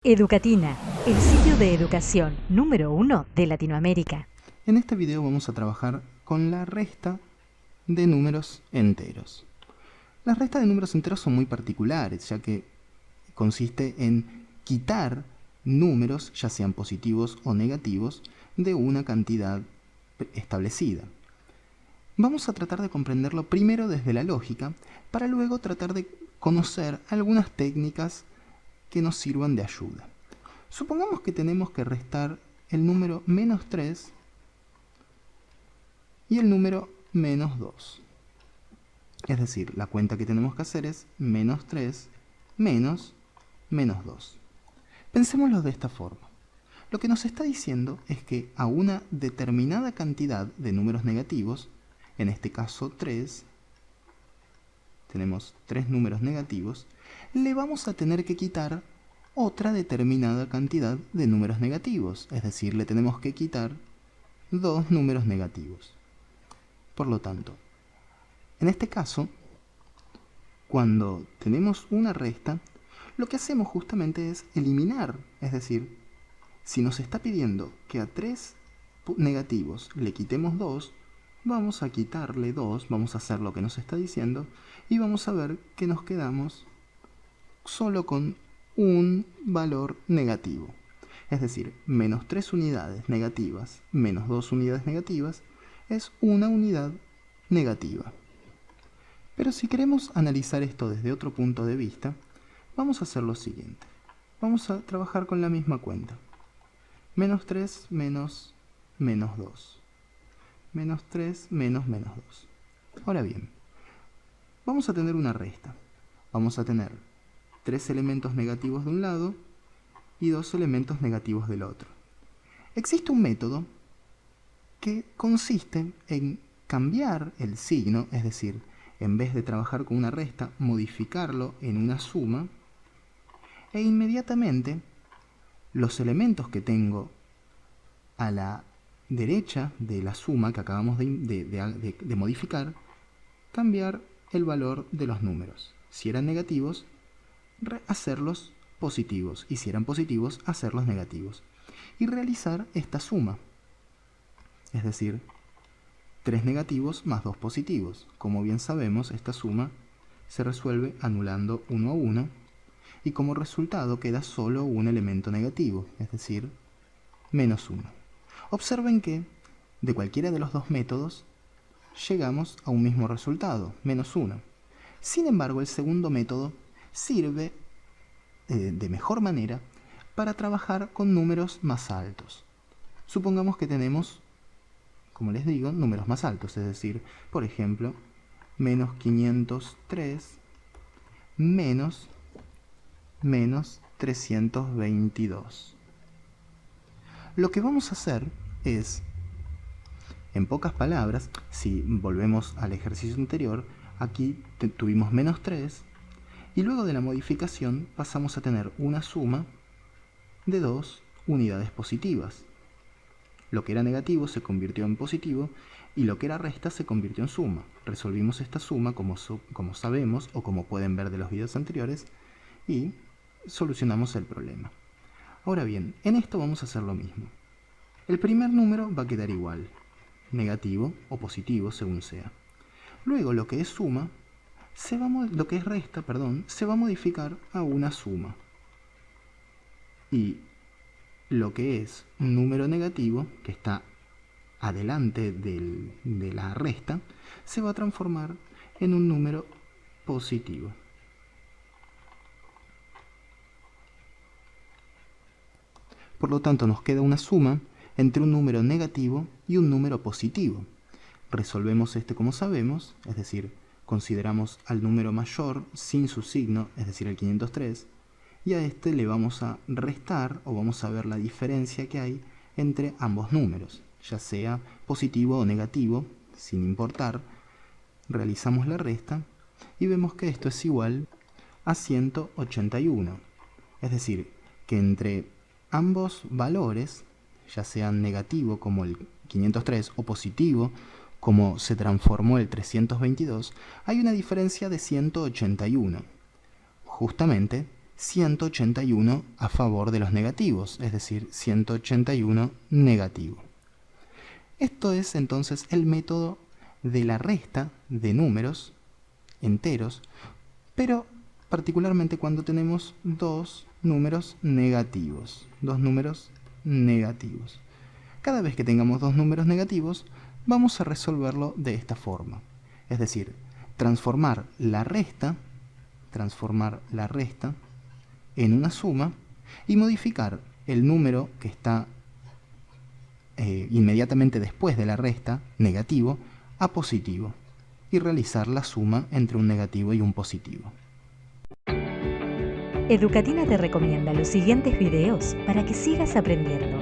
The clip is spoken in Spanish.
Educatina, el sitio de educación número 1 de Latinoamérica. En este video vamos a trabajar con la resta de números enteros. Las restas de números enteros son muy particulares, ya que consiste en quitar números, ya sean positivos o negativos, de una cantidad establecida. Vamos a tratar de comprenderlo primero desde la lógica, para luego tratar de conocer algunas técnicas que nos sirvan de ayuda. Supongamos que tenemos que restar el número menos 3 y el número menos 2. Es decir, la cuenta que tenemos que hacer es menos 3 menos menos 2. Pensémoslo de esta forma. Lo que nos está diciendo es que a una determinada cantidad de números negativos, en este caso 3, tenemos 3 números negativos, le vamos a tener que quitar otra determinada cantidad de números negativos, es decir, le tenemos que quitar 2 números negativos. Por lo tanto, en este caso, cuando tenemos una resta, lo que hacemos justamente es eliminar, es decir, si nos está pidiendo que a 3 negativos le quitemos 2, vamos a quitarle 2, vamos a hacer lo que nos está diciendo y vamos a ver que nos quedamos solo con un valor negativo. Es decir, menos 3 unidades negativas menos 2 unidades negativas es una unidad negativa. Pero si queremos analizar esto desde otro punto de vista, vamos a hacer lo siguiente. Vamos a trabajar con la misma cuenta. Menos 3 menos menos 2. Menos 3 menos menos 2. Ahora bien, vamos a tener una resta. Vamos a tener 3 elementos negativos de un lado y 2 elementos negativos del otro. Existe un método que consiste en cambiar el signo, es decir, en vez de trabajar con una resta, modificarlo en una suma, e inmediatamente los elementos que tengo a la derecha de la suma que acabamos de modificar, cambiar el valor de los números. Si eran negativos, hacerlos positivos, y si eran positivos, hacerlos negativos. Y realizar esta suma, es decir, 3 negativos más 2 positivos. Como bien sabemos, esta suma se resuelve anulando 1 a 1, y como resultado queda solo un elemento negativo, es decir, menos 1. Observen que, de cualquiera de los dos métodos, llegamos a un mismo resultado, menos 1. Sin embargo, el segundo método sirve de mejor manera para trabajar con números más altos. Supongamos que tenemos, como les digo, números más altos, es decir, por ejemplo, menos 503 menos 322. Lo que vamos a hacer es, en pocas palabras, si volvemos al ejercicio anterior, aquí tuvimos menos 3, y luego de la modificación pasamos a tener una suma de 2 unidades positivas. Lo que era negativo se convirtió en positivo y lo que era resta se convirtió en suma. Resolvimos esta suma como sabemos o como pueden ver de los videos anteriores y solucionamos el problema. Ahora bien, en esto vamos a hacer lo mismo. El primer número va a quedar igual, negativo o positivo según sea. Luego lo que es suma, lo que es resta, se va a modificar a una suma. Y lo que es un número negativo, que está adelante de la resta, se va a transformar en un número positivo. Por lo tanto, nos queda una suma entre un número negativo y un número positivo. Resolvemos este como sabemos, es decir, consideramos al número mayor sin su signo, es decir, el 503, y a este le vamos a restar o vamos a ver la diferencia que hay entre ambos números, ya sea positivo o negativo, sin importar. Realizamos la resta y vemos que esto es igual a 181, es decir, que entre ambos valores, ya sean negativo como el 503 o positivo como se transformó el 322, hay una diferencia de 181. Justamente 181 a favor de los negativos, es decir, 181 negativo. Esto es entonces el método de la resta de números enteros, pero particularmente cuando tenemos dos números negativos. Cada vez que tengamos dos números negativos, vamos a resolverlo de esta forma. Es decir, transformar la resta en una suma y modificar el número que está inmediatamente después de la resta, negativo, a positivo, y realizar la suma entre un negativo y un positivo. Educatina te recomienda los siguientes videos para que sigas aprendiendo.